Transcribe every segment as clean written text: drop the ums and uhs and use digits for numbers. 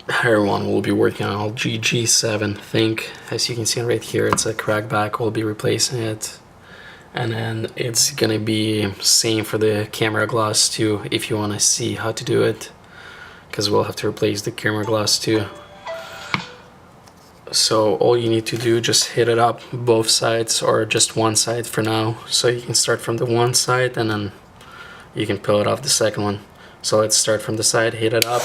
Hi everyone, we'll be working on G7 Thinq. As you can see right here, it's a crackback. We'll be replacing it. And then it's gonna be same for the camera glass too, if you want to see how to do it, because we'll have to replace the camera glass too. So all you need to do, just hit it up both sides or just one side for now. So you can start from the one side and then you can peel it off the second one. So let's start from the side, hit it up.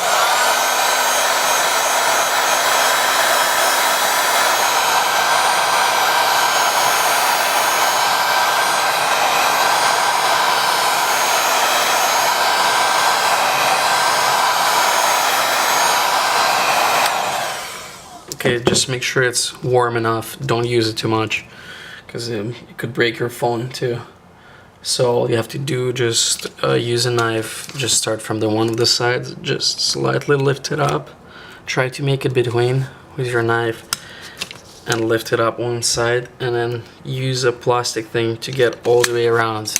Okay, just make sure it's warm enough. Don't use it too much, because it could break your phone too. So all you have to do, just use a knife. Just start from the one of the sides. Just slightly lift it up. Try to make it between with your knife, and lift it up one side, and then use a plastic thing to get all the way around.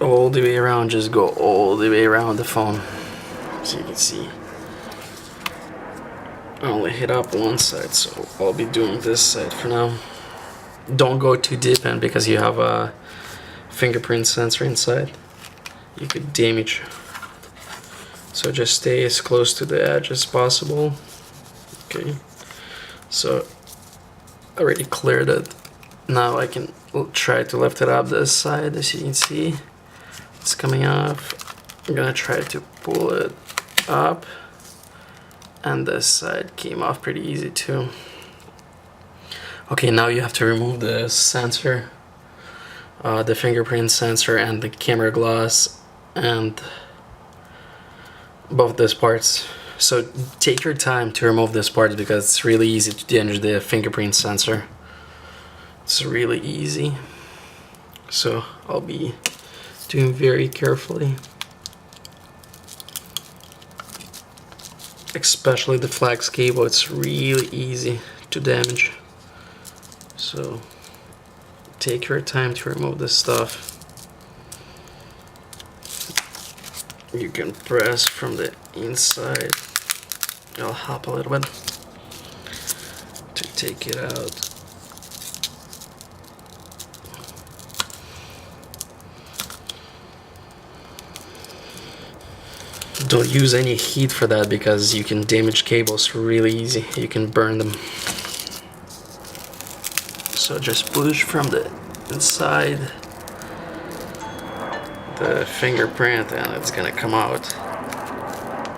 All the way around. Just go all the way around the phone. So you can see, I only hit up one side, so I'll be doing this side for now. Don't go too deep in, because you have a fingerprint sensor inside. You could damage. So just stay as close to the edge as possible. Okay, so I already cleared it. Now I can try to lift it up this side. As you can see, it's coming off. I'm gonna try to pull it up, and this side came off pretty easy too. Okay, now you have to remove the sensor, the fingerprint sensor and the camera glass, and both these parts. So take your time to remove this part, because it's really easy to damage the fingerprint sensor. It's really easy, so I'll be doing very carefully. Especially the flex cable, it's really easy to damage. So take your time to remove this stuff. You can press from the inside. I'll hop a little bit to take it out. Don't use any heat for that, because you can damage cables really easy. You can burn them. So just push from the inside the fingerprint, and it's gonna come out.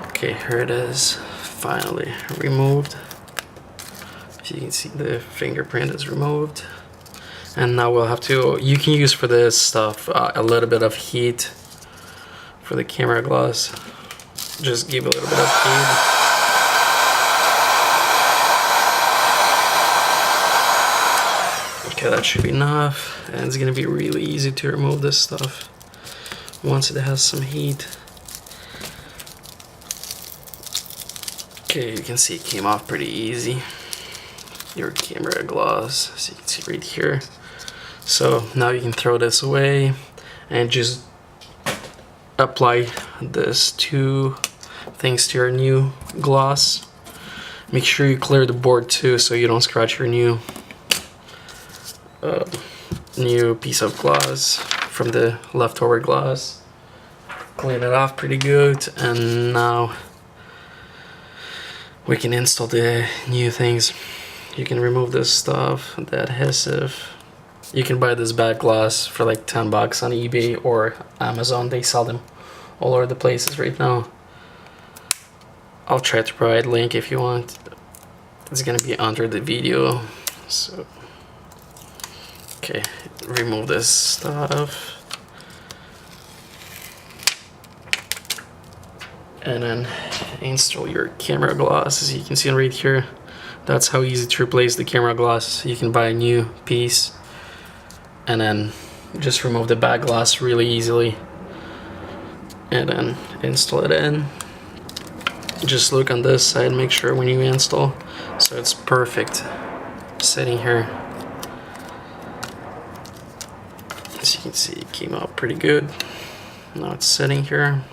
Okay, here it is, finally removed. As you can see, the fingerprint is removed. And now we'll have to, you can use for this stuff a little bit of heat for the camera glass. Just give a little bit of heat. Okay, that should be enough, and it's gonna be really easy to remove this stuff once it has some heat. Okay, you can see it came off pretty easy. Your camera glass, as you can see right here. So now you can throw this away and just apply this two things to your new gloss. Make sure you clear the board too, so you don't scratch your new piece of glass from the leftover glass. Clean it off pretty good, and now we can install the new things. You can remove this stuff, the adhesive. You can buy this back glass for like 10 bucks on eBay or Amazon. They sell them all over the places right now. I'll try to provide a link if you want. It's gonna be under the video. So okay, remove this stuff. And then install your camera glass. As you can see right here, that's how easy to replace the camera glass. You can buy a new piece and then just remove the back glass really easily, and then install it in. Just look on this side, make sure when you install, so it's perfect sitting here. As you can see, it came out pretty good. Now it's sitting here.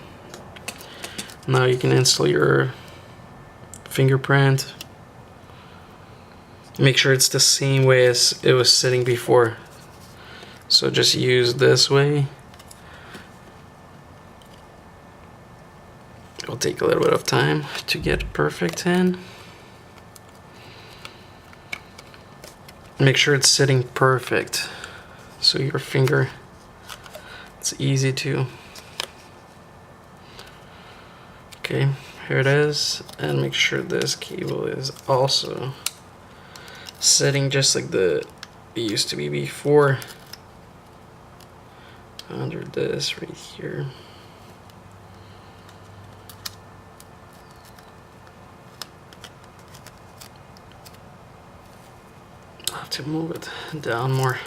Now you can install your fingerprint. Make sure it's the same way as it was sitting before. So just use this way. It'll take a little bit of time to get perfect in. Make sure it's sitting perfect. So your finger, it's easy to. Okay, here it is. And make sure this cable is also sitting just like it used to be before. Under this right here. I'll have to move it down more.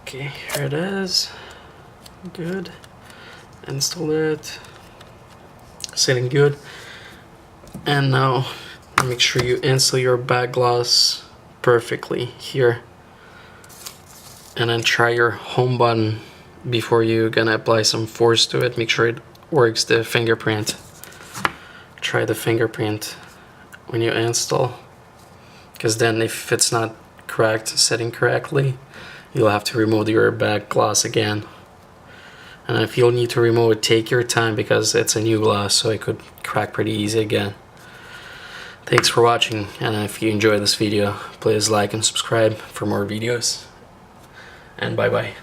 Okay, here it is. Good. Install it. Sitting good. And now make sure you install your back glass perfectly here. And then try your home button before you're gonna apply some force to it. Make sure it works, the fingerprint. Try the fingerprint when you install, because then if it's not correct, setting correctly, you'll have to remove your back glass again. And if you'll need to remove it, take your time because it's a new glass, so it could crack pretty easy again. Thanks for watching, and if you enjoyed this video, please like and subscribe for more videos. And bye bye.